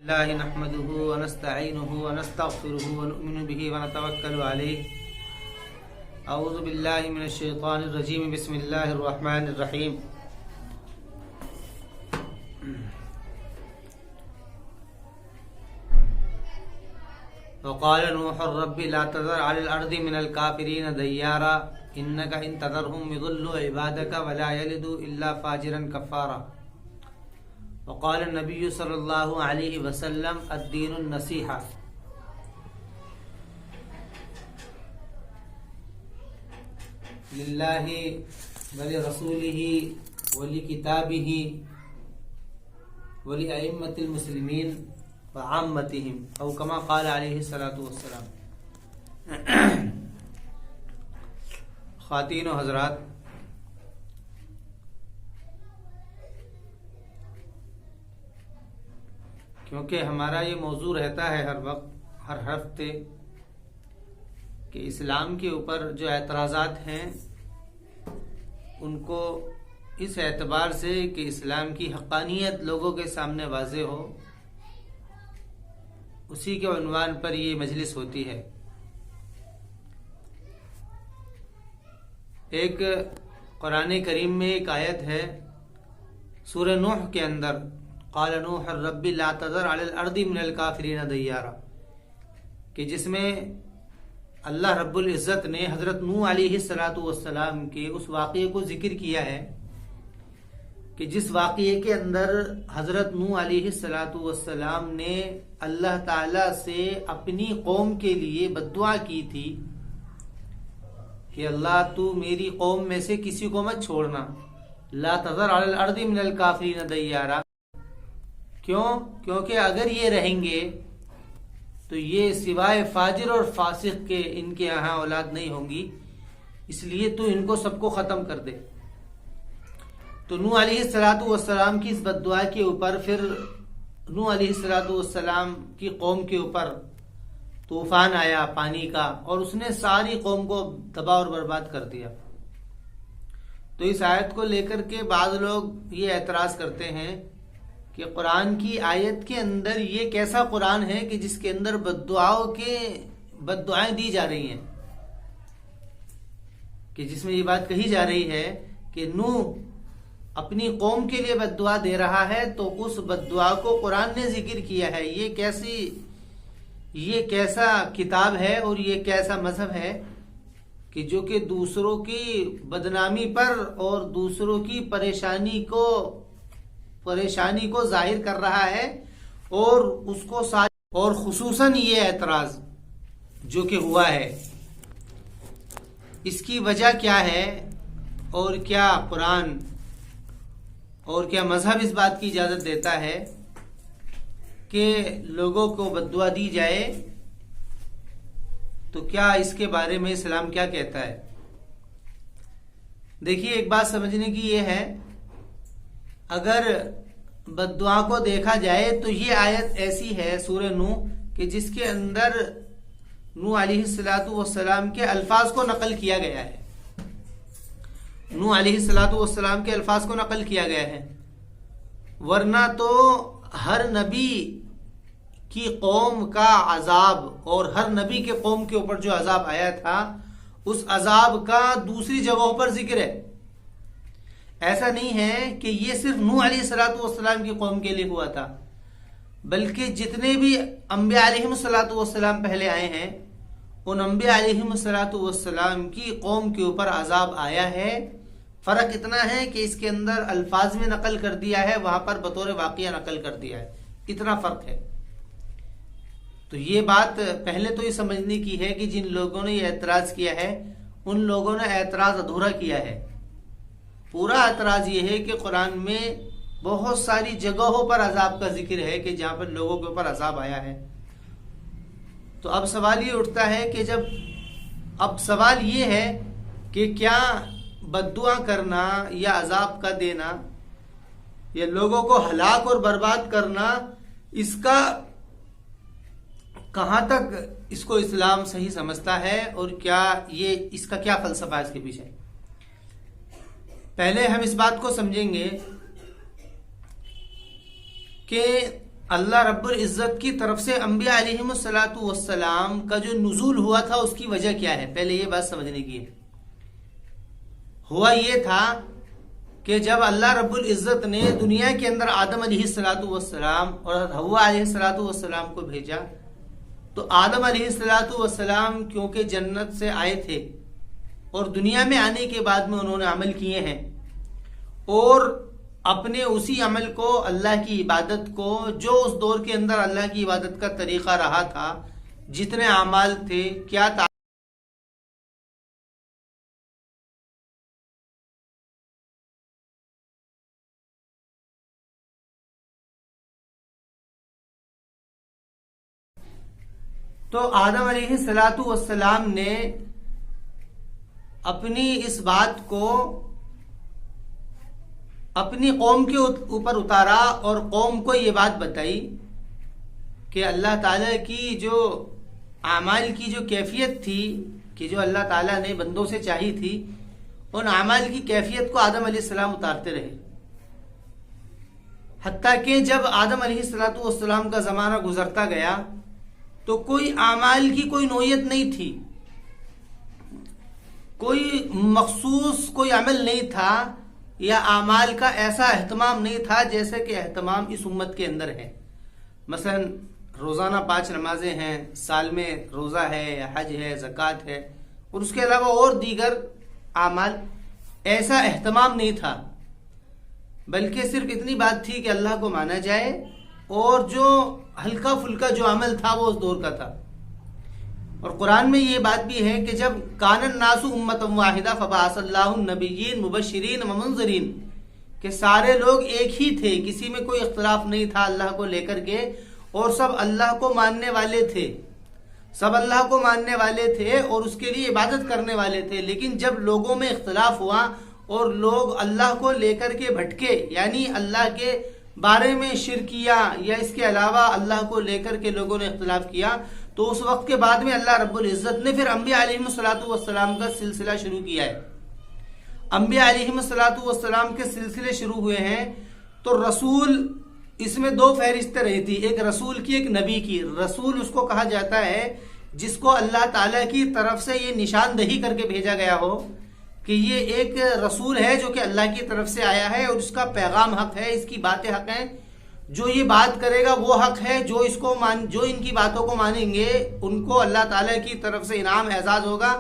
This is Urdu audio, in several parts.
الله نحمده ونستعينه ونستغفره ونؤمن به ونتوكل عليه. أعوذ بالله من الشيطان الرجيم. بسم الله الرحمن الرحيم. وقال نوح رب لا تذر على الأرض من الكافرين ديارا إنك إن تذرهم يضلوا عبادك ولا يلدوا إلا فاجرا كفارا. وقال النبي صلی اللہ علیہ وسلم الدین النصیحہ. للہ ولرسولہ ولکتابہ ولأئمة المسلمین وعامتہم او کما قال علیہ الصلاۃ والسلام. خواتین و حضرات، کیونکہ ہمارا یہ موضوع رہتا ہے ہر وقت، ہر ہفتے، کہ اسلام کے اوپر جو اعتراضات ہیں ان کو اس اعتبار سے کہ اسلام کی حقانیت لوگوں کے سامنے واضح ہو، اسی کے عنوان پر یہ مجلس ہوتی ہے. ایک قرآن کریم میں ایک آیت ہے سورہ نوح کے اندر، قال نوح رب لا تذر علی الارض من الکافرین دیارا، کہ جس میں اللہ رب العزت نے حضرت نوح علیہ السلام کے اس واقعے کو ذکر کیا ہے کہ جس واقعے کے اندر حضرت نوح علیہ السلام نے اللہ تعالی سے اپنی قوم کے لیے بد دعا کی تھی کہ اللہ تو میری قوم میں سے کسی کو مت چھوڑنا. لا تذر علی الارض من الکافرین دیارا. کیونکہ اگر یہ رہیں گے تو یہ سوائے فاجر اور فاسق کے ان کے یہاں اولاد نہیں ہوں گی، اس لیے تو ان کو سب کو ختم کر دے. تو نوح علیہ السلام کی اس بد دعا کے اوپر پھر نوح علیہ السلام کی قوم کے اوپر طوفان آیا پانی کا، اور اس نے ساری قوم کو تباہ اور برباد کر دیا. تو اس آیت کو لے کر کے بعض لوگ یہ اعتراض کرتے ہیں کہ قرآن کی آیت کے اندر یہ کیسا قرآن ہے کہ جس کے اندر بد دعائیں دی جا رہی ہیں، کہ جس میں یہ بات کہی جا رہی ہے کہ نوح اپنی قوم کے لیے بد دعا دے رہا ہے تو اس بد دعا کو قرآن نے ذکر کیا ہے. یہ کیسا کتاب ہے اور یہ کیسا مذہب ہے کہ جو کہ دوسروں کی بدنامی پر اور دوسروں کی پریشانی کو ظاہر کر رہا ہے، اور اس کو اور خصوصاً یہ اعتراض جو کہ ہوا ہے اس کی وجہ کیا ہے، اور کیا قرآن اور کیا مذہب اس بات کی اجازت دیتا ہے کہ لوگوں کو بد دعا دی جائے، تو کیا اس کے بارے میں اسلام کیا کہتا ہے. دیکھیے، ایک بات سمجھنے کی یہ ہے، اگر بد دعا کو دیکھا جائے تو یہ آیت ایسی ہے سورہ نوح کہ جس کے اندر نوح علیہ السلام کے الفاظ کو نقل کیا گیا ہے. نوح علیہ السلام کے الفاظ کو نقل کیا گیا ہے، ورنہ تو ہر نبی کی قوم کا عذاب اور ہر نبی کے قوم کے اوپر جو عذاب آیا تھا اس عذاب کا دوسری جگہوں پر ذکر ہے. ایسا نہیں ہے کہ یہ صرف نوح علیہ السلام کی قوم کے لیے ہوا تھا، بلکہ جتنے بھی انبیاء علیہ السلام پہلے آئے ہیں ان انبیاء علیہ السلام کی قوم کے اوپر عذاب آیا ہے. فرق اتنا ہے کہ اس کے اندر الفاظ میں نقل کر دیا ہے، وہاں پر بطور واقعہ نقل کر دیا ہے، اتنا فرق ہے. تو یہ بات پہلے تو یہ سمجھنے کی ہے کہ جن لوگوں نے یہ اعتراض کیا ہے ان لوگوں نے اعتراض ادھورا کیا ہے. پورا اعتراض یہ ہے کہ قرآن میں بہت ساری جگہوں پر عذاب کا ذکر ہے کہ جہاں پر لوگوں کے اوپر عذاب آیا ہے. تو اب سوال یہ اٹھتا ہے کہ سوال یہ ہے کہ کیا بد دعا کرنا یا عذاب کا دینا یا لوگوں کو ہلاک اور برباد کرنا، اس کا کہاں تک اس کو اسلام صحیح سمجھتا ہے، اور کیا یہ اس کا کیا فلسفہ ہے اس کے پیچھے. پہلے ہم اس بات کو سمجھیں گے کہ اللہ رب العزت کی طرف سے انبیاء علیہم السلام کا جو نزول ہوا تھا اس کی وجہ کیا ہے، پہلے یہ بات سمجھنے کی ہے۔ ہوا یہ تھا کہ جب اللہ رب العزت نے دنیا کے اندر آدم علیہ السلام اور حوا علیہ السلام کو بھیجا، تو آدم علیہ السلام کیونکہ جنت سے آئے تھے اور دنیا میں آنے کے بعد میں انہوں نے عمل کیے ہیں، اور اپنے اسی عمل کو، اللہ کی عبادت کو، جو اس دور کے اندر اللہ کی عبادت کا طریقہ رہا تھا، جتنے اعمال تھے، کیا تو آدم علیہ السلام نے اپنی اس بات کو اپنی قوم کے اوپر اتارا اور قوم کو یہ بات بتائی کہ اللہ تعالیٰ کی جو اعمال کی جو کیفیت تھی، کہ جو اللہ تعالیٰ نے بندوں سے چاہی تھی، ان اعمال کی کیفیت کو آدم علیہ السلام اتارتے رہے، حتیٰ کہ جب آدم علیہ السلام کا زمانہ گزرتا گیا تو کوئی اعمال کی کوئی نوعیت نہیں تھی، کوئی مخصوص کوئی عمل نہیں تھا، یا اعمال کا ایسا اہتمام نہیں تھا جیسے کہ اہتمام اس امت کے اندر ہے۔ مثلا روزانہ 5 نمازیں ہیں، سال میں روزہ ہے، حج ہے، زکوٰۃ ہے، اور اس کے علاوہ اور دیگر اعمال، ایسا اہتمام نہیں تھا، بلکہ صرف اتنی بات تھی کہ اللہ کو مانا جائے، اور جو ہلکا پھلکا جو عمل تھا وہ اس دور کا تھا۔ اور قرآن میں یہ بات بھی ہے کہ جب کان الناس امۃ واحدہ فبعث اللہ النبیین مبشرین ومنذرین، کہ سارے لوگ ایک ہی تھے، کسی میں کوئی اختلاف نہیں تھا اللہ کو لے کر کے، اور سب اللہ کو ماننے والے تھے، سب اللہ کو ماننے والے تھے اور اس کے لیے عبادت کرنے والے تھے۔ لیکن جب لوگوں میں اختلاف ہوا اور لوگ اللہ کو لے کر کے بھٹکے، یعنی اللہ کے بارے میں شرک کیا، یا اس کے علاوہ اللہ کو لے کر کے لوگوں نے اختلاف کیا، تو اس وقت کے بعد میں اللہ رب العزت نے پھر انبیاء علیہ السلام کا سلسلہ شروع کیا ہے۔ انبیاء علیہ السلام کے سلسلے شروع ہوئے ہیں، تو رسول، اس میں 2 فہرستیں رہی تھی، ایک رسول کی، ایک نبی کی۔ رسول اس کو کہا جاتا ہے جس کو اللہ تعالیٰ کی طرف سے یہ نشاندہی کر کے بھیجا گیا ہو کہ یہ ایک رسول ہے جو کہ اللہ کی طرف سے آیا ہے، اور اس کا پیغام حق ہے، اس کی باتیں حق ہیں، جو یہ بات کرے گا وہ حق ہے، جو ان کی باتوں کو مانیں گے ان کو اللہ تعالیٰ کی طرف سے انعام اعزاز ہوگا،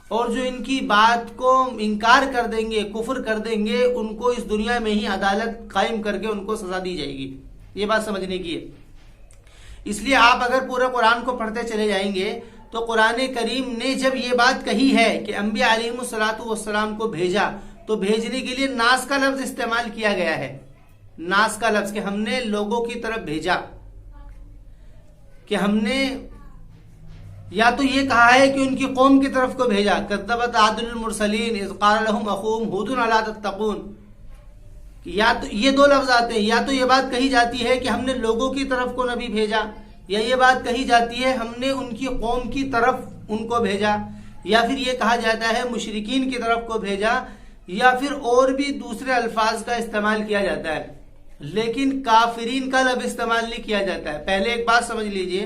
اور جو ان کی بات کو انکار کر دیں گے، کفر کر دیں گے، ان کو اس دنیا میں ہی عدالت قائم کر کے ان کو سزا دی جائے گی۔ یہ بات سمجھنے کی ہے۔ اس لیے آپ اگر پورے قرآن کو پڑھتے چلے جائیں گے تو قرآن کریم نے جب یہ بات کہی ہے کہ انبیاء علیہ السلام کو بھیجا، تو بھیجنے کے لیے ناس کا لفظ استعمال کیا گیا ہے، ناس کا لفظ، کہ ہم نے لوگوں کی طرف بھیجا، کہ ہم نے یا تو یہ کہا ہے کہ ان کی قوم کی طرف کو بھیجا، کذبت عاد المرسلین اذ قال لهم اخوهم ہود الا تتقون، یا تو یہ 2 لفظ آتے ہیں، یا تو یہ بات کہی جاتی ہے کہ ہم نے لوگوں کی طرف کو نبی بھیجا، یا یہ بات کہی جاتی ہے ہم نے ان کی قوم کی طرف ان کو بھیجا، یا پھر یہ کہا جاتا ہے مشرکین کی طرف کو بھیجا، یا پھر اور بھی دوسرے الفاظ کا استعمال کیا جاتا ہے، لیکن کافرین کا لفظ استعمال نہیں کیا جاتا ہے۔ پہلے ایک بات سمجھ لیجئے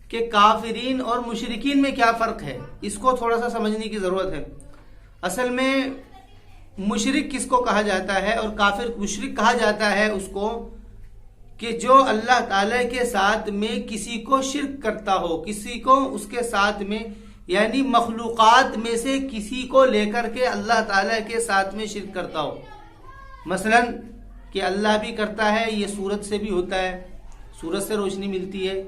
کہ کافرین اور مشرکین میں کیا فرق ہے، اس کو تھوڑا سا سمجھنے کی ضرورت ہے۔ اصل میں مشرک کس کو کہا جاتا ہے، اور کافر، مشرک کہا جاتا ہے اس کو کہ جو اللہ تعالیٰ کے ساتھ میں کسی کو شرک کرتا ہو، کسی کو اس کے ساتھ میں، یعنی مخلوقات میں سے کسی کو لے کر کے اللہ تعالیٰ کے ساتھ میں شرک کرتا ہو۔ مثلا کہ اللہ بھی کرتا ہے، یہ سورج سے بھی ہوتا ہے، سورج سے روشنی ملتی ہے،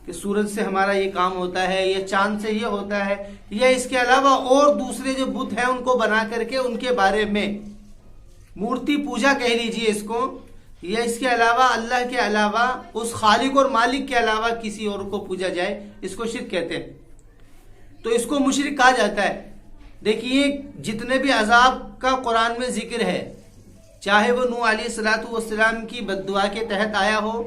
کہ سورج سے ہمارا یہ کام ہوتا ہے، یا چاند سے یہ ہوتا ہے، یا اس کے علاوہ اور دوسرے جو بت ہیں ان کو بنا کر کے ان کے بارے میں مورتی پوجا کہہ لیجئے اس کو، یا اس کے علاوہ اللہ کے علاوہ اس خالق اور مالک کے علاوہ کسی اور کو پوجا جائے، اس کو شرک کہتے ہیں، تو اس کو مشرک کہا جاتا ہے۔ دیکھیے جتنے بھی عذاب کا قرآن میں ذکر ہے، چاہے وہ نوح علیہ السلام کی بد دعا کے تحت آیا ہو،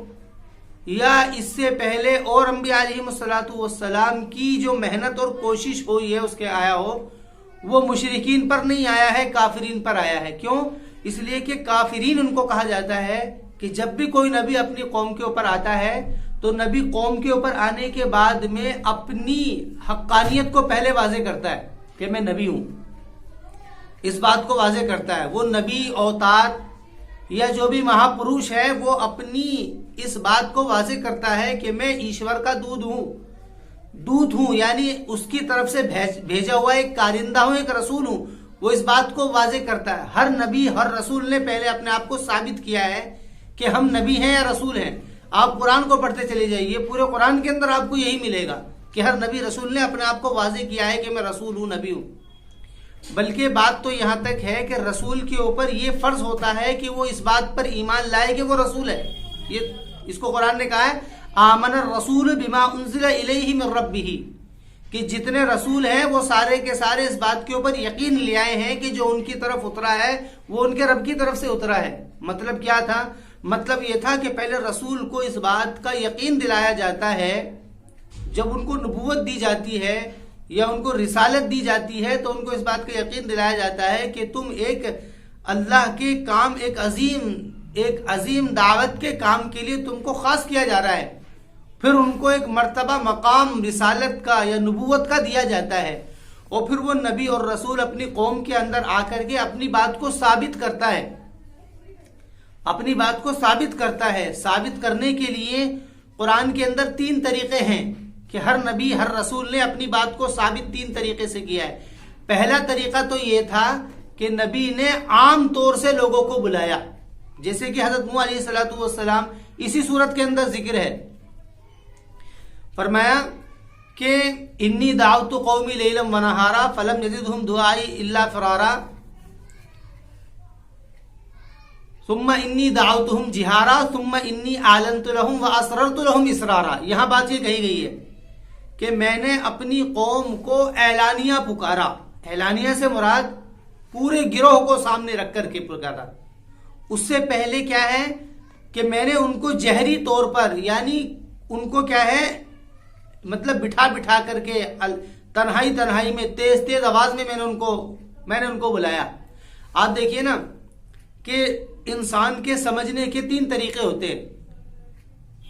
یا اس سے پہلے اور انبیاء علیہ السلام کی جو محنت اور کوشش ہوئی ہے اس کے آیا ہو، وہ مشرکین پر نہیں آیا ہے، کافرین پر آیا ہے۔ کیوں؟ اس لیے کہ کافرین ان کو کہا جاتا ہے کہ جب بھی کوئی نبی اپنی قوم کے اوپر آتا ہے تو نبی قوم کے اوپر آنے کے بعد میں اپنی حقانیت کو پہلے واضح کرتا ہے کہ میں نبی ہوں. اس بات کو واضح کرتا ہے. وہ نبی اوتار یا جو بھی مہاپروش ہے وہ اپنی اس بات کو واضح کرتا ہے کہ میں ایشور کا دودھ ہوں یعنی اس کی طرف سے بھیجا ہوا ایک کارندہ ہوں, ایک رسول ہوں. وہ اس بات کو واضح کرتا ہے. ہر نبی ہر رسول نے پہلے اپنے آپ کو ثابت کیا ہے کہ ہم نبی ہیں یا رسول ہیں. آپ قرآن کو پڑھتے چلے جائیے, پورے قرآن کے اندر آپ کو یہی ملے گا کہ ہر نبی رسول نے اپنے آپ کو واضح کیا ہے کہ میں رسول ہوں, نبی ہوں. بلکہ بات تو یہاں تک ہے کہ رسول کے اوپر یہ فرض ہوتا ہے کہ وہ اس بات پر ایمان لائے کہ وہ رسول ہے. یہ اس کو قرآن نے کہا ہے آمن الرسول بما انزل الیہ من ربہ, کہ جتنے رسول ہیں وہ سارے کے سارے اس بات کے اوپر یقین لے آئے ہیں کہ جو ان کی طرف اترا ہے وہ ان کے رب کی طرف سے اترا ہے. مطلب کیا تھا؟ مطلب یہ تھا کہ پہلے رسول کو اس بات کا یقین دلایا جاتا ہے جب ان کو نبوت دی جاتی ہے یا ان کو رسالت دی جاتی ہے تو ان کو اس بات کا یقین دلایا جاتا ہے کہ تم ایک اللہ کے کام, ایک عظیم دعوت کے کام کے لیے تم کو خاص کیا جا رہا ہے. پھر ان کو ایک مرتبہ مقام رسالت کا یا نبوت کا دیا جاتا ہے اور پھر وہ نبی اور رسول اپنی قوم کے اندر آ کر کے اپنی بات کو ثابت کرتا ہے. اپنی بات کو ثابت کرتا ہے. ثابت کرنے کے لیے قرآن کے اندر 3 طریقے ہیں کہ ہر نبی ہر رسول نے اپنی بات کو ثابت 3 طریقے سے کیا ہے. پہلا طریقہ تو یہ تھا کہ نبی نے عام طور سے لوگوں کو بلایا, جیسے کہ حضرت نوح علیہ السلام اسی صورت کے اندر ذکر ہے. فرمایا کہ انی دعوت قومی لیلا ونہارا فلم یزدہم دعائی الا فرارا ثم انی دعوتہم جہارا ثم انی اعلنت لہم واسررت لہم اسرارا. یہاں بات یہ کہی گئی ہے کہ میں نے اپنی قوم کو اعلانیہ پکارا. اعلانیہ سے مراد پورے گروہ کو سامنے رکھ کر کے پکارا. اس سے پہلے کیا ہے کہ میں نے ان کو جہری طور پر یعنی ان کو کیا ہے مطلب بٹھا کر کے تنہائی میں تیز آواز میں میں نے ان کو بلایا. آپ دیکھیے نا کہ انسان کے سمجھنے کے 3 طریقے ہوتے ہیں.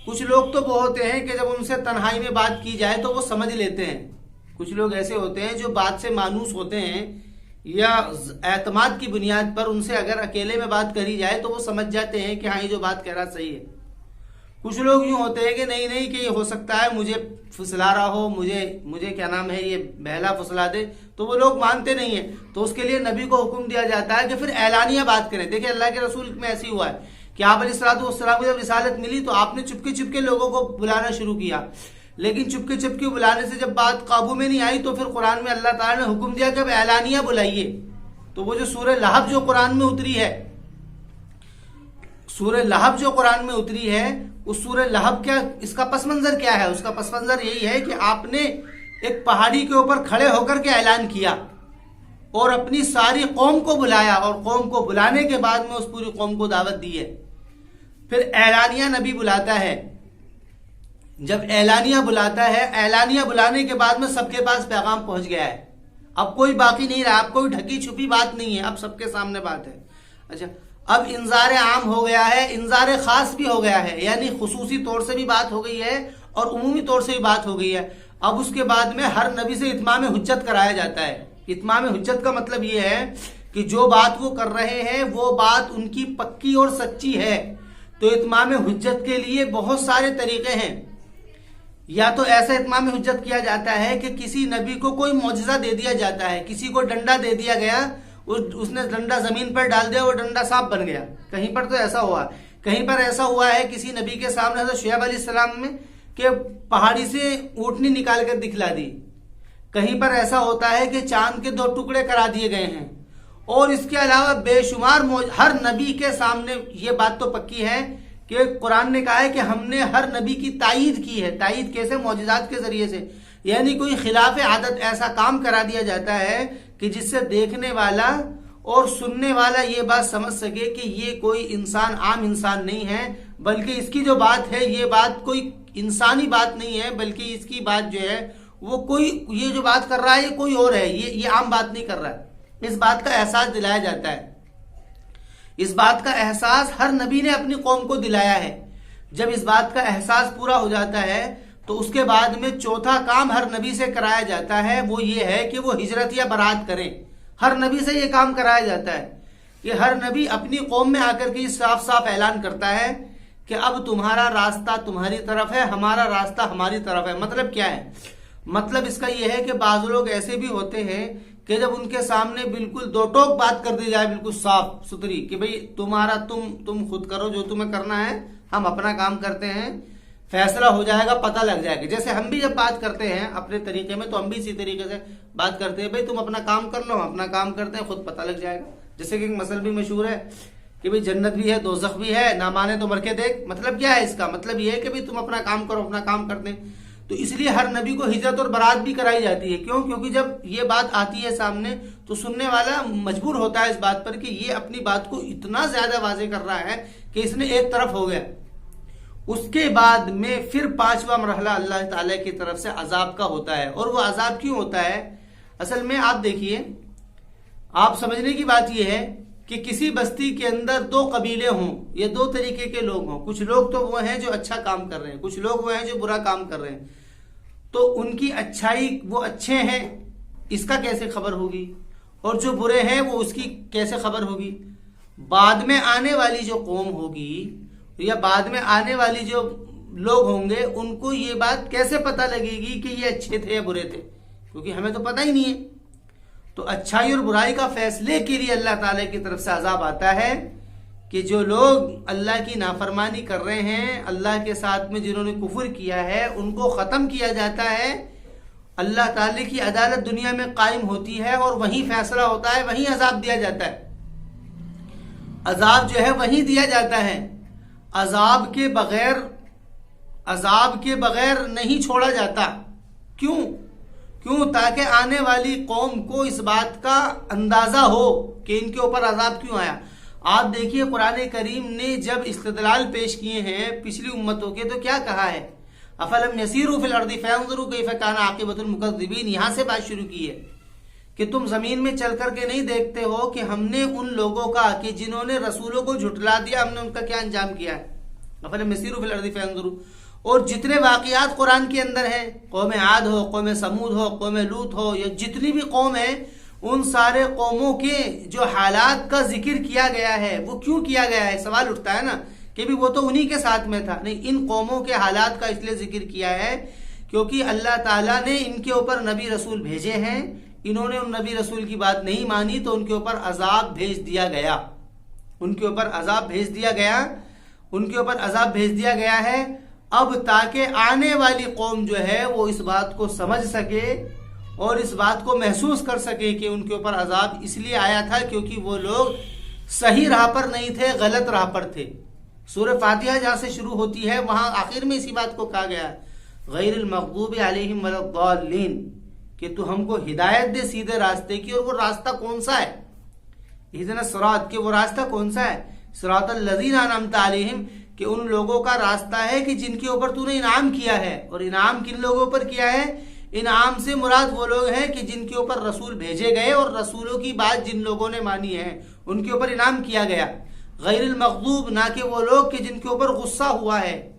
کچھ لوگ تو وہ ہوتے ہیں کہ جب ان سے تنہائی میں بات کی جائے تو وہ سمجھ لیتے ہیں. کچھ لوگ ایسے ہوتے ہیں جو بات سے مانوس ہوتے ہیں یا اعتماد کی بنیاد پر ان سے اگر اکیلے میں بات کری جائے تو وہ سمجھ جاتے ہیں کہ ہاں یہ جو بات کہہ رہا صحیح ہے. کچھ لوگ یوں ہوتے ہیں کہ نہیں کہ یہ ہو سکتا ہے مجھے پھسلا رہا ہو, مجھے کیا نام ہے یہ بہلا پھسلا دے, تو وہ لوگ مانتے نہیں ہیں. تو اس کے لیے نبی کو حکم دیا جاتا ہے کہ پھر اعلانیہ بات کریں. دیکھیں اللہ کے رسول میں ایسی ہوا ہے کہ آپ علیہ السلام کو جب رسالت ملی تو آپ نے چپکے لوگوں کو بلانا شروع کیا, لیکن چپکے بلانے سے جب بات قابو میں نہیں آئی تو پھر قرآن میں اللہ تعالیٰ نے حکم دیا کہ اب اعلانیہ بلائیے. تو وہ جو سورہ لہب جو قرآن میں اتری ہے, سورہ لہب جو قرآن میں اتری ہے, اس سورہ لہب کیا اس کا پس منظر کیا ہے؟ اس کا پس منظر یہی ہے کہ آپ نے ایک پہاڑی کے اوپر کھڑے ہو کر کے اعلان کیا اور اپنی ساری قوم کو بلایا, اور قوم کو بلانے کے بعد میں اس پوری قوم کو دعوت دی ہے. پھر اعلانیہ نبی بلاتا ہے. جب اعلانیہ بلاتا ہے, اعلانیہ بلانے کے بعد میں سب کے پاس پیغام پہنچ گیا ہے. اب کوئی باقی نہیں رہا, اب کوئی ڈھکی چھپی بات نہیں ہے, اب سب کے سامنے بات ہے. اچھا, اب انذار عام ہو گیا ہے, انذار خاص بھی ہو گیا ہے, یعنی خصوصی طور سے بھی بات ہو گئی ہے اور عمومی طور سے بھی بات ہو گئی ہے. اب اس کے بعد میں ہر نبی سے اتمام حجت کرایا جاتا ہے. اتمام حجت کا مطلب یہ ہے کہ جو بات وہ کر رہے ہیں وہ بات ان کی پکی اور سچی ہے. تو اتمام حجت کے لیے بہت سارے طریقے ہیں. یا تو ایسا اتمام حجت کیا جاتا ہے کہ کسی نبی کو کوئی معجزہ دے دیا جاتا ہے, کسی کو ڈنڈا دے دیا گیا, اس نے ڈنڈا زمین پر ڈال دیا, وہ ڈنڈا سانپ بن گیا. کہیں پر تو ایسا ہوا, کہیں پر ایسا ہوا ہے کسی نبی کے سامنے حضرت شعیب علیہ السلام میں کہ پہاڑی سے اونٹنی نکال کر دکھلا دی. کہیں پر ایسا ہوتا ہے کہ چاند کے 2 ٹکڑے کرا دیے گئے ہیں. اور اس کے علاوہ بے شمار ہر نبی کے سامنے یہ بات تو پکی ہے کہ قرآن نے کہا ہے کہ ہم نے ہر نبی کی تائید کی ہے. تائید کیسے؟ معجزات کے ذریعے سے. یعنی کوئی خلاف عادت ایسا کام کرا دیا جاتا ہے کہ جس سے دیکھنے والا اور سننے والا یہ بات سمجھ سکے کہ یہ کوئی انسان عام انسان نہیں ہے, بلکہ اس کی جو بات ہے یہ بات کوئی انسانی بات نہیں ہے, بلکہ اس کی بات جو ہے وہ کوئی, یہ جو بات کر رہا ہے یہ کوئی اور ہے, یہ عام بات نہیں کر رہا ہے. اس بات کا احساس دلایا جاتا ہے. اس بات کا احساس ہر نبی نے اپنی قوم کو دلایا ہے. جب اس بات کا احساس پورا ہو جاتا ہے تو اس کے بعد میں چوتھا کام ہر نبی سے کرایا جاتا ہے، وہ یہ ہے کہ وہ ہجرت یا برات کریں. ہر نبی سے یہ کام کرایا جاتا ہے کہ ہر نبی اپنی قوم میں آ کر کے صاف صاف اعلان کرتا ہے کہ اب تمہارا راستہ تمہاری طرف ہے، ہمارا راستہ ہماری طرف ہے. مطلب کیا ہے؟ مطلب اس کا یہ ہے کہ بعض لوگ ایسے بھی ہوتے ہیں کہ جب ان کے سامنے بالکل دو ٹوک بات کر دی جائے بالکل صاف ستھری کہ بھئی تمہارا تم خود کرو جو تمہیں کرنا ہے، ہم اپنا کام کرتے ہیں، فیصلہ ہو جائے گا، پتہ لگ جائے گا. جیسے ہم بھی جب بات کرتے ہیں اپنے طریقے میں تو ہم بھی اسی طریقے سے بات کرتے ہیں، بھئی تم اپنا کام کر لو، ہم اپنا کام کرتے ہیں، خود پتہ لگ جائے گا. جیسے کہ ایک مسئلہ بھی مشہور ہے کہ بھئی جنت بھی ہے دوزخ بھی ہے، نہ مانے تو مر کے دیکھ. مطلب کیا ہے اس کا؟ مطلب یہ ہے کہ بھئی تم اپنا کام کرو، اپنا کام کرتے ہیں. تو اس لیے ہر نبی کو ہجرت اور برات بھی کرائی جاتی ہے. کیوں؟ کیونکہ جب یہ بات آتی ہے سامنے تو سننے والا مجبور ہوتا ہے اس بات پر کہ یہ اپنی بات کو اتنا زیادہ واضح کر رہا ہے کہ اس نے ایک طرف ہو گیا. اس کے بعد میں پھر پانچواں مرحلہ اللہ تعالیٰ کی طرف سے عذاب کا ہوتا ہے. اور وہ عذاب کیوں ہوتا ہے؟ اصل میں آپ دیکھیے، آپ سمجھنے کی بات یہ ہے کہ کسی بستی کے اندر دو قبیلے ہوں، یہ دو طریقے کے لوگ ہوں. کچھ لوگ تو وہ ہیں جو اچھا کام کر رہے ہیں، کچھ لوگ وہ ہیں جو برا کام کر رہے ہیں. تو ان کی اچھائی وہ اچھے ہیں اس کا کیسے خبر ہوگی؟ اور جو برے ہیں وہ اس کی کیسے خبر ہوگی؟ بعد میں آنے والی جو قوم ہوگی یا بعد میں آنے والی جو لوگ ہوں گے ان کو یہ بات کیسے پتہ لگے گی کہ یہ اچھے تھے یا برے تھے؟ کیونکہ ہمیں تو پتہ ہی نہیں ہے. تو اچھائی اور برائی کا فیصلے کے لیے اللہ تعالیٰ کی طرف سے عذاب آتا ہے کہ جو لوگ اللہ کی نافرمانی کر رہے ہیں، اللہ کے ساتھ میں جنہوں نے کفر کیا ہے، ان کو ختم کیا جاتا ہے. اللہ تعالیٰ کی عدالت دنیا میں قائم ہوتی ہے اور وہیں فیصلہ ہوتا ہے، وہیں عذاب دیا جاتا ہے. عذاب جو ہے وہیں دیا جاتا ہے. عذاب کے بغیر نہیں چھوڑا جاتا. کیوں؟ تاکہ آنے والی قوم کو اس بات کا اندازہ ہو کہ ان کے اوپر عذاب کیوں آیا. آپ دیکھیے قرآن کریم نے جب استدلال پیش کیے ہیں پچھلی امتوں کے تو کیا کہا ہے؟ افلم یسیروا فی الارض فینظروا کیف کان عاقبۃ المکذبین. یہاں سے بات شروع کی ہے کہ تم زمین میں چل کر کے نہیں دیکھتے ہو کہ ہم نے ان لوگوں کا کہ جنہوں نے رسولوں کو جھٹلا دیا ہم نے ان کا کیا انجام کیا ہے. افلم یسیروا فی الارض فینظروا. اور جتنے واقعات قرآن کے اندر ہیں، قوم عاد ہو، قوم سمود ہو، قوم لوط ہو، یا جتنی بھی قوم ہیں، ان سارے قوموں کے جو حالات کا ذکر کیا گیا ہے وہ کیوں کیا گیا ہے؟ سوال اٹھتا ہے نا کہ بھی وہ تو انہی کے ساتھ میں تھا. نہیں، ان قوموں کے حالات کا اس لیے ذکر کیا ہے کیونکہ اللہ تعالیٰ نے ان کے اوپر نبی رسول بھیجے ہیں. انہوں نے ان نبی رسول کی بات نہیں مانی تو ان کے اوپر عذاب بھیج دیا گیا. ان کے اوپر عذاب بھیج دیا گیا ہے. اب تاکہ آنے والی قوم جو ہے وہ اس بات کو سمجھ سکے اور اس بات کو محسوس کر سکے کہ ان کے اوپر عذاب اس لیے آیا تھا کیونکہ وہ لوگ صحیح راہ پر نہیں تھے، غلط راہ پر تھے. سورہ فاتحہ جہاں سے شروع ہوتی ہے وہاں آخر میں اسی بات کو کہا گیا ہے، غیر المغضوب علیہم ولا الضالین، کہ تو ہم کو ہدایت دے سیدھے راستے کی. اور وہ راستہ کون سا ہے؟ اہدنا الصراط، کہ وہ راستہ کون سا ہے؟ صراط الذین انعمت علیہم، کہ ان لوگوں کا راستہ ہے کہ جن کے اوپر تو نے انعام کیا ہے. اور انعام کن لوگوں پر کیا ہے؟ انعام سے مراد وہ لوگ ہیں کہ جن کے اوپر رسول بھیجے گئے اور رسولوں کی بات جن لوگوں نے مانی ہے ان کے اوپر انعام کیا گیا. غیر المغضوب، نہ کہ وہ لوگ کہ جن کے اوپر غصہ ہوا ہے.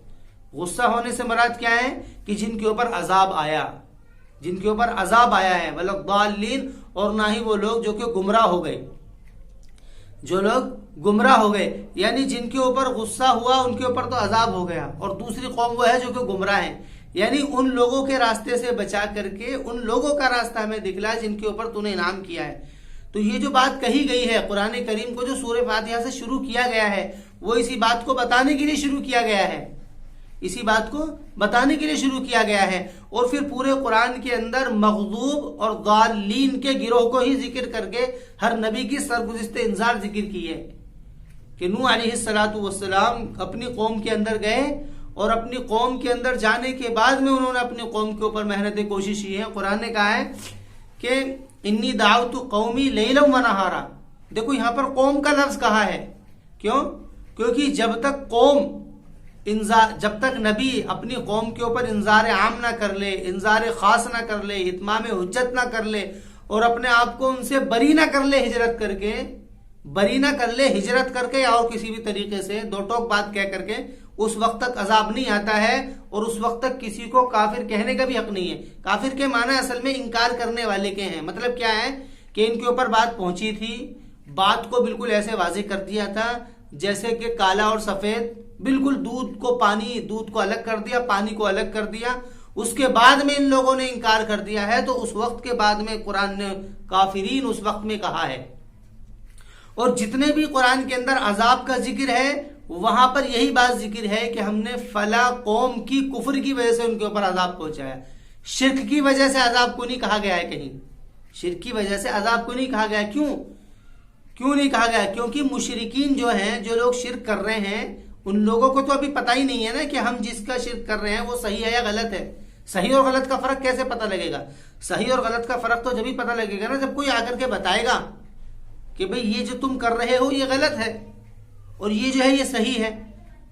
غصہ ہونے سے مراد کیا ہے؟ کہ جن کے اوپر عذاب آیا ہے. ولا الضالین، اور نہ ہی وہ لوگ جو کہ گمراہ ہو گئے، یعنی جن کے اوپر غصہ ہوا ان کے اوپر تو عذاب ہو گیا. اور دوسری قوم وہ ہے جو کہ گمراہ ہیں، یعنی ان لوگوں کے راستے سے بچا کر کے ان لوگوں کا راستہ ہمیں دکھلا جن کے اوپر تو نے انعام کیا ہے. تو یہ جو بات کہی گئی ہے قرآن کریم کو جو سورہ فاتحہ سے شروع کیا گیا ہے وہ اسی بات کو بتانے کے لیے شروع کیا گیا ہے. اور پھر پورے قرآن کے اندر مغضوب اور ضالین کے گروہ کو ہی ذکر کر کے ہر نبی کی سرگزشت انذار ذکر کی ہے کہ نوح علیہ السلام اپنی قوم کے اندر گئے اور اپنی قوم کے اندر جانے کے بعد میں انہوں نے اپنی قوم کے اوپر محنت کوشش کی ہے. قرآن نے کہا ہے کہ انی دعوت قومی لیلا و نہارا. دیکھو یہاں پر قوم کا لفظ کہا ہے. کیوں؟ کیونکہ جب تک نبی اپنی قوم کے اوپر انذار عام نہ کر لے، انذار خاص نہ کر لے، اتمام حجت نہ کر لے اور اپنے آپ کو ان سے بری نہ کر لے ہجرت کر کے، بری نہ کر لے ہجرت کر کے یا اور کسی بھی طریقے سے دو ٹوک بات کہہ کر کے، اس وقت تک عذاب نہیں آتا ہے، اور اس وقت تک کسی کو کافر کہنے کا بھی حق نہیں ہے۔ کافر کے معنی اصل میں انکار کرنے والے کے ہیں۔ مطلب کیا ہے کہ ان کے اوپر بات پہنچی تھی، بات کو بالکل ایسے واضح کر دیا تھا جیسے کہ کالا اور سفید، بالکل دودھ کو الگ کر دیا، پانی کو الگ کر دیا، اس کے بعد میں ان لوگوں نے انکار کر دیا ہے، تو اس وقت کے بعد میں قرآن نے کافرین اس وقت میں کہا ہے۔ اور جتنے بھی قرآن کے اندر عذاب کا ذکر ہے، وہاں پر یہی بات ذکر ہے کہ ہم نے فلاں قوم کی کفر کی وجہ سے ان کے اوپر عذاب پہنچایا۔ شرک کی وجہ سے عذاب کو نہیں کہا گیا ہے، کہیں شرک کی وجہ سے عذاب کو نہیں کہا گیا۔ کیوں نہیں کہا گیا؟ کیونکہ مشرکین جو ہیں، جو لوگ شرک کر رہے ہیں، ان لوگوں کو تو ابھی پتہ ہی نہیں ہے نا کہ ہم جس کا شرک کر رہے ہیں وہ صحیح ہے یا غلط ہے۔ صحیح اور غلط کا فرق کیسے پتہ لگے گا؟ صحیح اور غلط کا فرق تو جبھی پتہ لگے گا نا جب کوئی آ کر کے بتائے گا کہ بھئی یہ جو تم کر رہے ہو یہ غلط ہے اور یہ جو ہے یہ صحیح ہے۔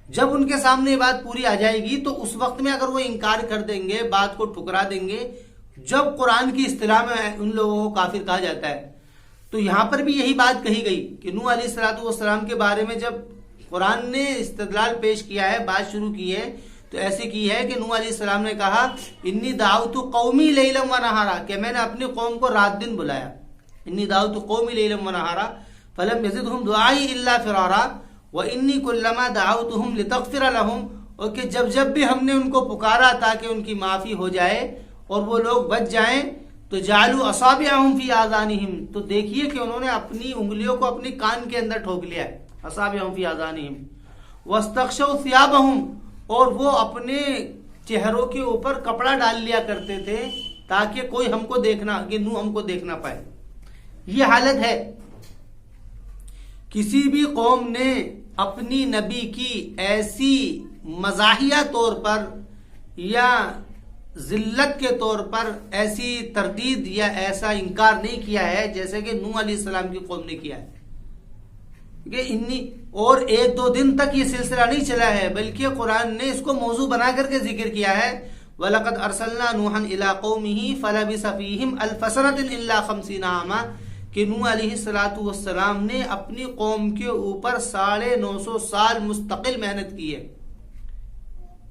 جب ان کے سامنے یہ بات پوری آ جائے گی تو اس وقت میں اگر وہ انکار کر دیں گے، بات کو ٹھکرا دیں گے، جب قرآن کی اصطلاح میں ان لوگوں کو کافر کہا جاتا ہے۔ تو یہاں پر بھی یہی بات کہی گئی کہ نوح علیہ السلام کے بارے میں جب قرآن نے استدلال پیش کیا ہے، بات شروع کی ہے، تو ایسے کی ہے کہ نوح علیہ السلام نے کہا انی دعوت قومی لیلا و نہارا، کہ میں نے اپنی قوم کو رات دن بلایا۔ انی دعوت قومی لیلا و نہارا فلم یزدہم دعائی الا فرارا وانی کلما دعوتہم لتغفر لہم، اور کہ جب بھی ہم نے ان کو پکارا تاکہ ان کی معافی ہو جائے اور وہ لوگ بچ جائیں، تو جعلوا اصابعہم فی آذانہم، تو دیکھیے کہ انہوں نے اپنی انگلیوں کو اپنی کان کے اندر ٹھوک لیا ہے، اصابعہم فی آذانہم، واستغشوا ثیابہم، اور وہ اپنے چہروں کے اوپر کپڑا ڈال لیا کرتے تھے تاکہ کوئی ہم کو دیکھنا، کہ نوح ہم کو دیکھنا پائے۔ یہ حالت ہے۔ کسی بھی قوم نے اپنی نبی کی ایسی مزاحیہ طور پر یا ذلت کے طور پر ایسی تردید یا ایسا انکار نہیں کیا ہے جیسے کہ نوح علیہ السلام کی قوم نے کیا ہے۔ اور ایک دو دن تک یہ سلسلہ نہیں چلا ہے، بلکہ قرآن نے اس کو موضوع بنا کر کے ذکر کیا ہے۔ وَلَقَدْ أَرْسَلْنَا نُوحًا إِلَىٰ قَوْمِهِ فَلَبِثَ فِيهِمْ أَلْفَ سَنَةٍ إِلَّا 50 عَامًا، کہ نوح علیہ السلام نے اپنی قوم کے اوپر 950 سال مستقل محنت کی ہے۔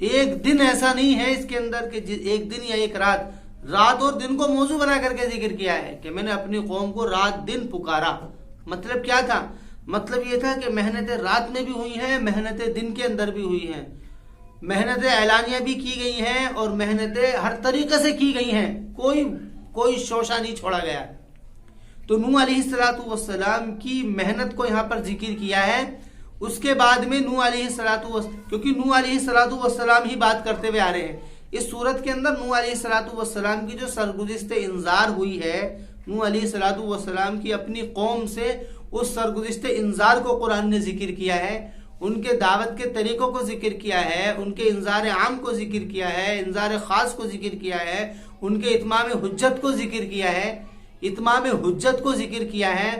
ایک دن ایسا نہیں ہے اس کے اندر کہ ایک دن یا ایک رات اور دن کو موضوع بنا کر کے ذکر کیا ہے کہ میں نے اپنی قوم کو رات دن پکارا۔ مطلب کیا تھا؟ مطلب یہ تھا کہ محنتیں رات میں بھی ہوئی ہیں، محنتیں دن کے اندر بھی ہوئی ہیں، محنتیں اعلانیہ بھی کی گئی ہیں اور محنتیں ہر طریقے سے کی گئی ہیں، کوئی شوشہ نہیں چھوڑا گیا۔ تو نوح علیہ السلام کی محنت کو یہاں پر ذکر کیا ہے۔ اس کے بعد میں نوح علیہ کیونکہ نوح علیہ السلام ہی بات کرتے ہوئے آ رہے ہیں اس صورت کے اندر۔ نوح علیہ السلام کی جو سرگزشت انذار ہوئی ہے، نوح علیہ السلام کی اپنی قوم سے اس سرگزشت انذار کو قرآن نے ذکر کیا ہے، ان کے دعوت کے طریقوں کو ذکر کیا ہے، ان کے انذار عام کو ذکر کیا ہے، انذار خاص کو ذکر کیا ہے، ان کے اتمام حجت کو ذکر کیا ہے، اتمام حجت کو ذکر کیا ہے۔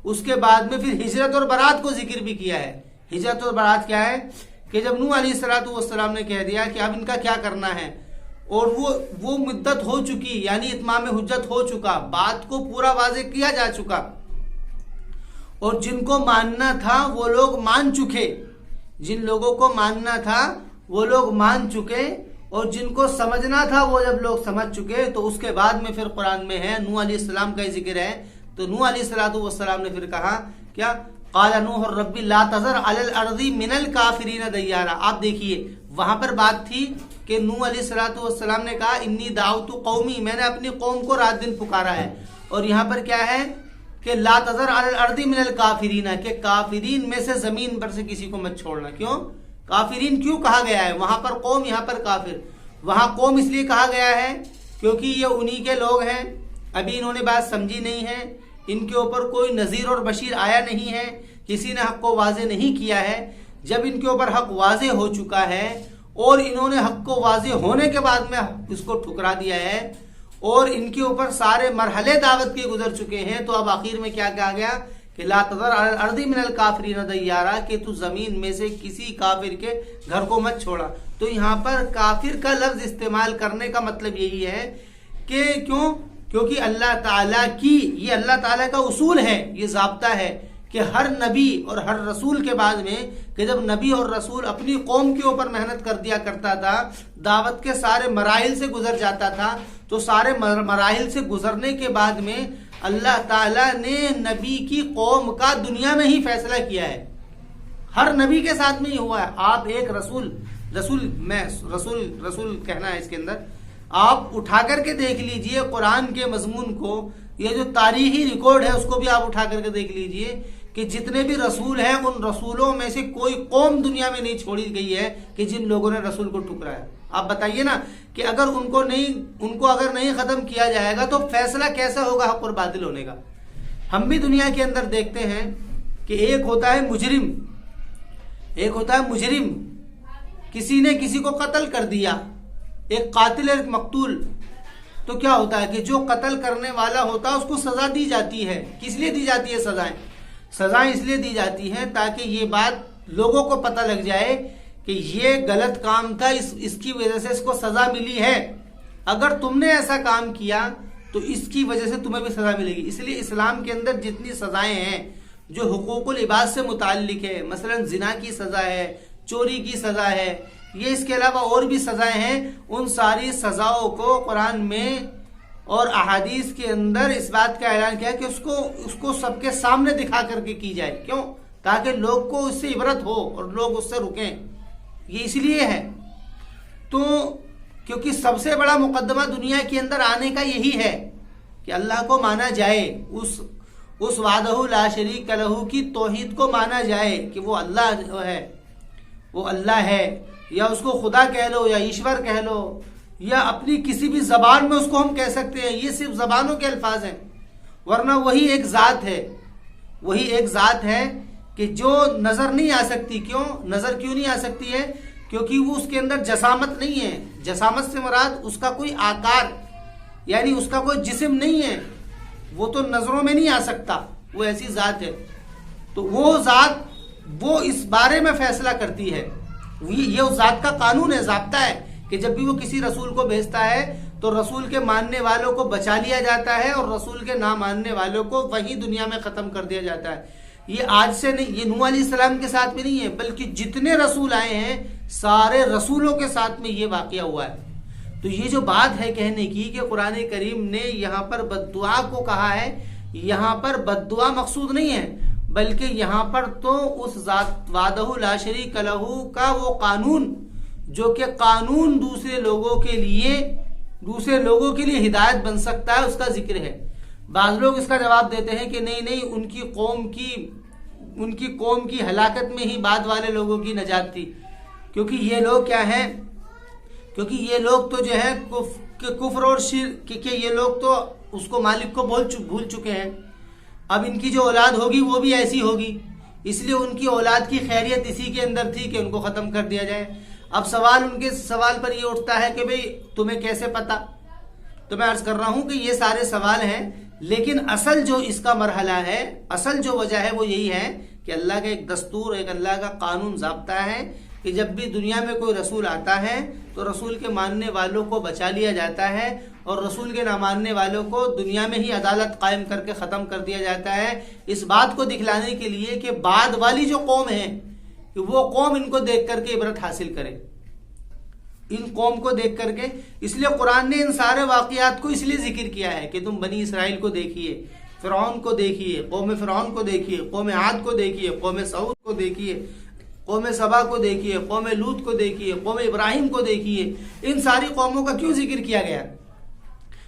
اس کے بعد میں پھر ہجرت اور برات کو ذکر بھی کیا ہے۔ ہجرت اور برات کیا ہے کہ جب نوح علیہ السلام نے کہہ دیا کہ اب ان کا کیا کرنا ہے، اور وہ مدت ہو چکی، یعنی اتمام حجت ہو چکا، بات کو پورا واضح کیا جا چکا، اور جن کو ماننا تھا وہ لوگ مان چکے، جن لوگوں کو ماننا تھا وہ لوگ مان چکے، اور جن کو سمجھنا تھا وہ جب لوگ سمجھ چکے، تو اس کے بعد میں پھر قرآن میں ہے نوح علیہ السلام کا ذکر ہے۔ تو نوح علیہ السلام نے پھر کہا کیا؟ قال نوح رب لا تذر علی الارض من الکافرین دیارا۔ آپ دیکھیے وہاں پر بات تھی کہ نوح علیہ السلام نے کہا انی دعوت قومی، میں نے اپنی قوم کو رات دن پکارا ہے، اور یہاں پر کیا ہے کہ لا تذر علی الارض من الکافرین، کہ کافرین میں سے زمین پر سے کسی کو مت چھوڑنا۔ کیوں کافرین کیوں کہا گیا ہے؟ وہاں پر قوم، یہاں پر کافر۔ وہاں قوم اس لیے کہا گیا ہے کیونکہ یہ انہی کے لوگ ہیں، ابھی انہوں نے بات سمجھی نہیں ہے، ان کے اوپر کوئی نذیر اور بشیر آیا نہیں ہے، کسی نے حق کو واضح نہیں کیا ہے۔ جب ان کے اوپر حق واضح ہو چکا ہے اور انہوں نے حق کو واضح ہونے کے بعد میں اس کو ٹھکرا دیا ہے، اور ان کے اوپر سارے مرحلے دعوت کے گزر چکے ہیں، تو اب آخر میں کیا کہا گیا کہ لا تذر علی الارض من الکافرین دیارا، کہ تو زمین میں سے کسی کافر کے گھر کو مت چھوڑا۔ تو یہاں پر کافر کا لفظ استعمال کرنے کا مطلب یہی ہے کہ کیونکہ اللہ تعالیٰ کی، یہ اللہ تعالیٰ کا اصول ہے، یہ ضابطہ ہے کہ ہر نبی اور ہر رسول کے بعد میں کہ جب نبی اور رسول اپنی قوم کے اوپر محنت کر دیا کرتا تھا، دعوت کے سارے مراحل سے گزر جاتا تھا، تو سارے مراحل سے گزرنے کے بعد میں اللہ تعالیٰ نے نبی کی قوم کا دنیا میں ہی فیصلہ کیا ہے. ہر نبی کے ساتھ میں ہی ہوا ہے. آپ ایک رسول کہنا ہے اس کے اندر، آپ اٹھا کر کے دیکھ لیجئے قرآن کے مضمون کو، یہ جو تاریخی ریکارڈ ہے اس کو بھی آپ اٹھا کر کے دیکھ لیجئے کہ جتنے بھی رسول ہیں ان رسولوں میں سے کوئی قوم دنیا میں نہیں چھوڑی گئی ہے کہ جن لوگوں نے رسول کو ٹھکرایا. آپ بتائیے نا کہ اگر ان کو اگر نہیں ختم کیا جائے گا تو فیصلہ کیسا ہوگا حق اور باطل ہونے کا. ہم بھی دنیا کے اندر دیکھتے ہیں کہ ایک ہوتا ہے مجرم، کسی نے کسی کو قتل کر دیا، ایک قاتل ایک مقتول، تو کیا ہوتا ہے کہ جو قتل کرنے والا ہوتا ہے اس کو سزا دی جاتی ہے. کس لیے دی جاتی ہے سزائیں اس لیے دی جاتی ہیں تاکہ یہ بات لوگوں کو پتہ لگ جائے کہ یہ غلط کام تھا، اس کی وجہ سے اس کو سزا ملی ہے. اگر تم نے ایسا کام کیا تو اس کی وجہ سے تمہیں بھی سزا ملے گی. اس لیے اسلام کے اندر جتنی سزائیں ہیں جو حقوق العباد سے متعلق ہے، مثلا زنا کی سزا ہے، چوری کی سزا ہے، یہ اس کے علاوہ اور بھی سزائیں ہیں، ان ساری سزاؤں کو قرآن میں اور احادیث کے اندر اس بات کا اعلان کیا کہ اس کو سب کے سامنے دکھا کر کے کی جائے. کیوں؟ تاکہ لوگ کو اس سے عبرت ہو اور لوگ اس سے رکیں. یہ اس لیے ہے تو کیونکہ سب سے بڑا مقدمہ دنیا کے اندر آنے کا یہی ہے کہ اللہ کو مانا جائے، اس وحدہ لا شریک لہ کی توحید کو مانا جائے کہ وہ اللہ ہے، یا اس کو خدا کہہ لو یا ایشور کہہ لو، یا اپنی کسی بھی زبان میں اس کو ہم کہہ سکتے ہیں. یہ صرف زبانوں کے الفاظ ہیں، ورنہ وہی ایک ذات ہے کہ جو نظر نہیں آ سکتی. نظر کیوں نہیں آ سکتی ہے؟ کیونکہ وہ اس کے اندر جسامت نہیں ہے. جسامت سے مراد اس کا کوئی آکار، یعنی اس کا کوئی جسم نہیں ہے، وہ تو نظروں میں نہیں آ سکتا، وہ ایسی ذات ہے. تو وہ ذات وہ اس بارے میں فیصلہ کرتی ہے. یہ اس ذات کا قانون ہے، ضابطہ ہے کہ جب بھی وہ کسی رسول کو بھیجتا ہے تو رسول کے ماننے والوں کو بچا لیا جاتا ہے اور رسول کے نہ ماننے والوں کو وہی دنیا میں ختم کر دیا جاتا ہے. یہ آج سے نہیں، یہ نوح علیہ السلام کے ساتھ میں نہیں ہے، بلکہ جتنے رسول آئے ہیں سارے رسولوں کے ساتھ میں یہ واقعہ ہوا ہے. تو یہ جو بات ہے کہنے کی کہ قرآن کریم نے یہاں پر بد دعا کو کہا ہے، یہاں پر بد دعا مقصود نہیں ہے، بلکہ یہاں پر تو اس ذات وحدہ لا شریک لہ کا وہ قانون جو کہ قانون دوسرے لوگوں کے لیے ہدایت بن سکتا ہے، اس کا ذکر ہے. بعض لوگ اس کا جواب دیتے ہیں کہ نہیں ان کی قوم کی ہلاکت میں ہی بعد والے لوگوں کی نجات تھی، کیونکہ یہ لوگ کیا ہیں، کیونکہ یہ لوگ تو جو ہے کفر اور شرک، کہ یہ لوگ تو اس کو مالک کو بھول چکے ہیں. اب ان کی جو اولاد ہوگی وہ بھی ایسی ہوگی، اس لیے ان کی اولاد کی خیریت اسی کے اندر تھی کہ ان کو ختم کر دیا جائے. اب ان کے سوال پر یہ اٹھتا ہے کہ بھئی تمہیں کیسے پتا؟ تو میں عرض کر رہا ہوں کہ یہ سارے سوال ہیں، لیکن اصل جو اس کا مرحلہ ہے، اصل جو وجہ ہے وہ یہی ہے کہ اللہ کا ایک دستور، ایک اللہ کا قانون ضابطہ ہے کہ جب بھی دنیا میں کوئی رسول آتا ہے تو رسول کے ماننے والوں کو بچا لیا جاتا ہے اور رسول کے نہ ماننے والوں کو دنیا میں ہی عدالت قائم کر کے ختم کر دیا جاتا ہے، اس بات کو دکھلانے کے لیے کہ بعد والی جو قوم ہے کہ وہ قوم ان کو دیکھ کر کے عبرت حاصل کرے، ان قوم کو دیکھ کر کے. اس لیے قرآن نے ان سارے واقعات کو اس لیے ذکر کیا ہے کہ تم بنی اسرائیل کو دیکھیے، فرعون کو دیکھیے، قوم فرعون کو دیکھیے، قوم عاد کو دیکھیے، قوم سعود کو دیکھیے، قوم سبا کو دیکھیے، قوم لوط کو دیکھیے، قوم ابراہیم کو دیکھیے. ان ساری قوموں کا کیوں ذکر کیا گیا؟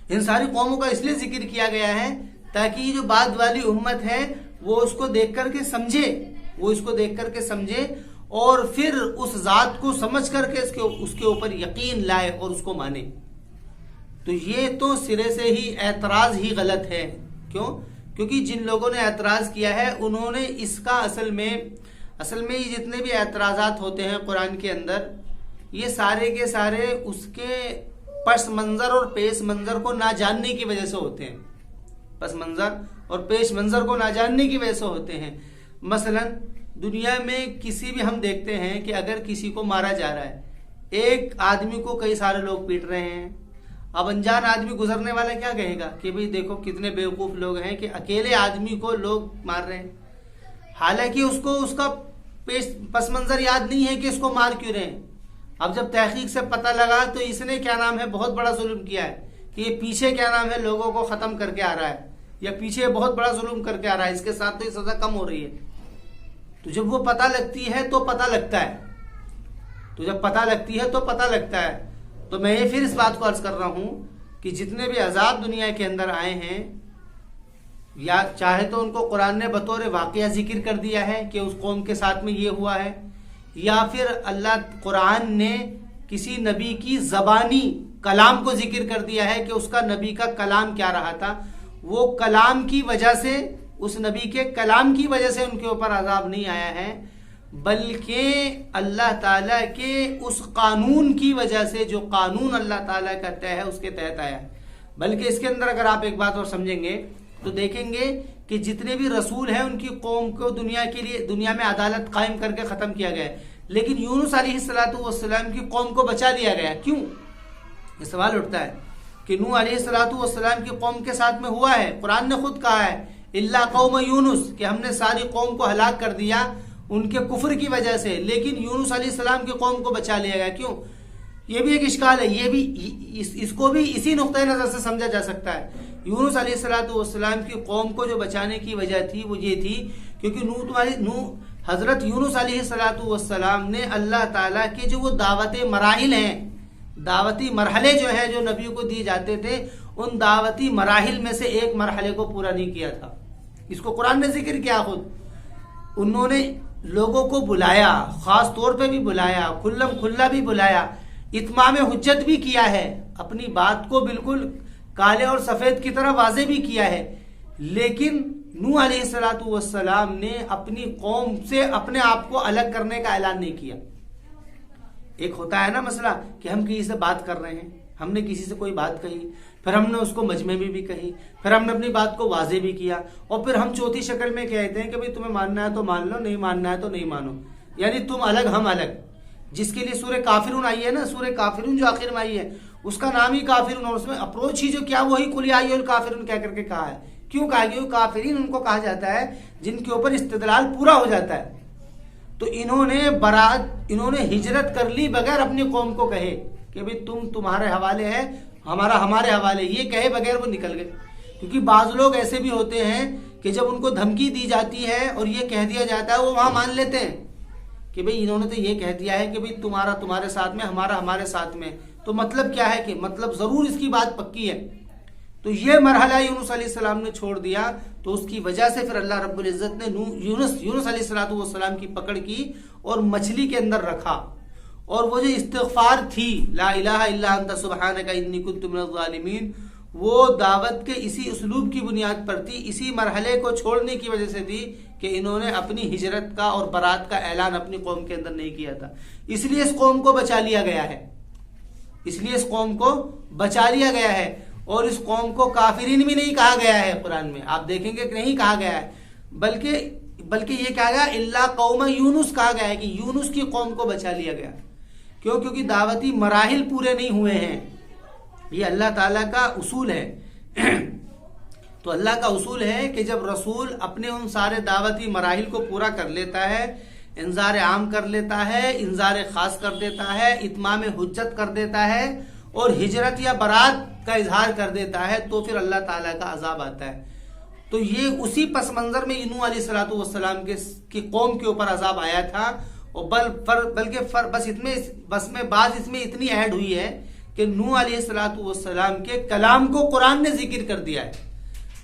ان ساری قوموں کا اس لیے ذکر کیا گیا ہے تاکہ یہ جو بعد والی امت ہے وہ اس کو دیکھ کر کے سمجھے، اور پھر اس ذات کو سمجھ کر کے اس کے اوپر یقین لائے اور اس کو مانے. تو یہ تو سرے سے ہی اعتراض ہی غلط ہے. کیوں؟ کیونکہ جن لوگوں نے اعتراض کیا ہے انہوں نے اس کا اصل میں یہ جتنے بھی اعتراضات ہوتے ہیں قرآن کے اندر، یہ سارے کے سارے اس کے پس منظر اور پیش منظر کو نہ جاننے کی وجہ سے ہوتے ہیں. پس منظر اور پیش منظر کو نہ جاننے کی وجہ سے ہوتے ہیں. مثلا دنیا میں کسی بھی ہم دیکھتے ہیں کہ اگر کسی کو مارا جا رہا ہے، ایک آدمی کو کئی سارے لوگ پیٹ رہے ہیں، اب انجان آدمی گزرنے والا کیا کہے گا کہ بھئی دیکھو کتنے بیوقوف لوگ ہیں کہ اکیلے آدمی کو لوگ مار رہے ہیں. حالانکہ اس کو اس کا پس منظر یاد نہیں ہے کہ اس کو مار کیوں رہے ہیں. اب جب تحقیق سے پتہ لگا تو اس نے کیا نام ہے بہت بڑا ظلم کیا ہے کہ یہ پیچھے کیا نام ہے لوگوں کو ختم کر کے آ رہا ہے, یا پیچھے بہت بڑا ظلم کر کے آ رہا ہے, اس کے ساتھ تو یہ سزا کم ہو رہی ہے. تو جب وہ پتہ لگتی ہے تو پتہ لگتا ہے, تو جب پتہ لگتی ہے تو پتہ لگتا ہے. تو میں یہ پھر اس بات کو عرض کر رہا ہوں کہ جتنے بھی عذاب دنیا کے اندر آئے ہیں, یا چاہے تو ان کو قرآن نے بطور واقعہ ذکر کر دیا ہے کہ اس قوم کے ساتھ میں یہ ہوا ہے, یا پھر اللہ قرآن نے کسی نبی کی زبانی کلام کو ذکر کر دیا ہے کہ اس کا نبی کا کلام کیا رہا تھا, وہ کلام کی وجہ سے, اس نبی کے کلام کی وجہ سے ان کے اوپر عذاب نہیں آیا ہے, بلکہ اللہ تعالیٰ کے اس قانون کی وجہ سے جو قانون اللہ تعالیٰ کا طے ہے اس کے تحت آیا ہے. بلکہ اس کے اندر اگر آپ ایک بات اور سمجھیں گے تو دیکھیں گے کہ جتنے بھی رسول ہیں ان کی قوم کو دنیا میں عدالت قائم کر کے ختم کیا گیا ہے, لیکن یونس علیہ السلام کی قوم کو بچا لیا گیا. کیوں؟ یہ سوال اٹھتا ہے کہ نوح علیہ السلام کی قوم کے ساتھ میں ہوا ہے. قرآن نے خود کہا ہے الا قوم یونس, کہ ہم نے ساری قوم کو ہلاک کر دیا ان کے کفر کی وجہ سے, لیکن یونس علیہ السلام کی قوم کو بچا لیا گیا. کیوں؟ یہ بھی ایک اشکال ہے, یہ بھی اس کو بھی اسی نقطۂ نظر سے سمجھا جا سکتا ہے. یونس علیہ السلام کی قوم کو جو بچانے کی وجہ تھی وہ یہ تھی کیونکہ حضرت یونس علیہ السلام نے اللہ تعالیٰ کے جو وہ دعوت مراحل ہیں, دعوتی مرحلے جو ہیں جو نبیوں کو دیے جاتے تھے, ان دعوتی مراحل میں سے ایک مرحلے کو پورا نہیں کیا تھا. اس کو قرآن نے ذکر کیا خود. انہوں نے لوگوں کو بلایا, خاص طور پہ بھی بلایا, کھلم کھلا بھی بلایا, اتمام حجت بھی کیا ہے, اپنی بات کو بالکل کالے اور سفید کی طرح واضح بھی کیا ہے, لیکن نوح علیہ السلام نے اپنی قوم سے اپنے آپ کو الگ کرنے کا اعلان نہیں کیا. ایک ہوتا ہے نا مسئلہ کہ ہم کسی سے بات کر رہے ہیں, ہم نے کسی سے کوئی بات کہی, پھر ہم نے اس کو مجمع میں بھی کہی, پھر ہم نے اپنی بات کو واضح بھی کیا, اور پھر ہم چوتھی شکل میں کہتے ہیں کہ بھئی تمہیں ماننا ہے تو مان لو, نہیں ماننا ہے تو نہیں مانو, یعنی تم الگ ہم الگ. جس کے لیے سورہ کافرون آئی ہے نا, سورہ کافرون جو آخر میں آئی ہے اس کا نام ہی کافرون, اور اس میں اپروچ ہی جو کیا وہی قل یا ایھا الکافرون کہہ کر کے کہا ہے. کیوں کہا؟ کہ کافرین ان کو کہا جاتا ہے جن کے اوپر استدلال پورا ہو جاتا ہے. تو انہوں نے ہجرت کر لی بغیر اپنی قوم کو کہے کہ بھئی تمہارے حوالے ہے, ہمارا ہمارے حوالے, یہ کہے بغیر وہ نکل گئے. کیونکہ بعض لوگ ایسے بھی ہوتے ہیں کہ جب ان کو دھمکی دی جاتی ہے اور یہ کہہ دیا جاتا ہے وہ وہاں مان لیتے ہیں کہ بھئی انہوں نے تو یہ کہہ دیا ہے کہ بھئی تمہارا تمہارے ساتھ میں, ہمارا ہمارے ساتھ میں, تو مطلب کیا ہے کہ مطلب ضرور اس کی بات پکی ہے. تو یہ مرحلہ یونس علیہ السلام نے چھوڑ دیا, تو اس کی وجہ سے پھر اللہ رب العزت نے یونس علیہ السلام کی پکڑ کی اور مچھلی کے اندر رکھا. اور وہ جو استغفار تھی لا الہ الا انت سبحانک انی کنت من الظالمین, وہ دعوت کے اسی اسلوب کی بنیاد پر تھی, اسی مرحلے کو چھوڑنے کی وجہ سے تھی کہ انہوں نے اپنی ہجرت کا اور برات کا اعلان اپنی قوم کے اندر نہیں کیا تھا. اس لیے اس قوم کو بچا لیا گیا ہے, اس لیے اس قوم کو بچا لیا گیا ہے. اور اس قوم کو کافرین بھی نہیں کہا گیا ہے قرآن میں, آپ دیکھیں گے کہ نہیں کہا گیا ہے, بلکہ یہ کہا گیا الا قوم یونس کہا گیا ہے کہ یونس کی قوم کو بچا لیا گیا. کیوں؟ کیونکہ دعوتی مراحل پورے نہیں ہوئے ہیں. یہ اللہ تعالیٰ کا اصول ہے. تو اللہ کا اصول ہے کہ جب رسول اپنے ان سارے دعوتی مراحل کو پورا کر لیتا ہے, انذار عام کر لیتا ہے, انذار خاص کر دیتا ہے, اتمام حجت کر دیتا ہے, اور ہجرت یا برات کا اظہار کر دیتا ہے, تو پھر اللہ تعالیٰ کا عذاب آتا ہے. تو یہ اسی پس منظر میں نوح علیہ السلام کی قوم کے اوپر عذاب آیا تھا. اور بلکہ بس میں بعض اس میں اتنی ایڈ ہوئی ہے کہ نوح علیہ السلام کے کلام کو قرآن نے ذکر کر دیا ہے.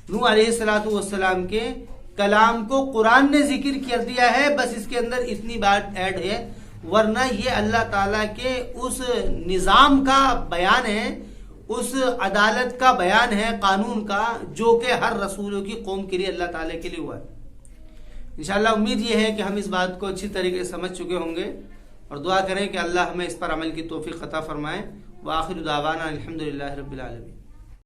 نوح علیہ السلام کے کلام کو قرآن نے ذکر کر دیا ہے, بس اس کے اندر اتنی بات ایڈ ہے, ورنہ یہ اللہ تعالیٰ کے اس نظام کا بیان ہے, اس عدالت کا بیان ہے, قانون کا, جو کہ ہر رسولوں کی قوم کے لیے اللہ تعالیٰ کے لیے ہوا ہے. انشاءاللہ امید یہ ہے کہ ہم اس بات کو اچھی طریقے سے سمجھ چکے ہوں گے, اور دعا کریں کہ اللہ ہمیں اس پر عمل کی توفیق عطا فرمائے. وآخر دعوانا الحمدللہ رب العالمین.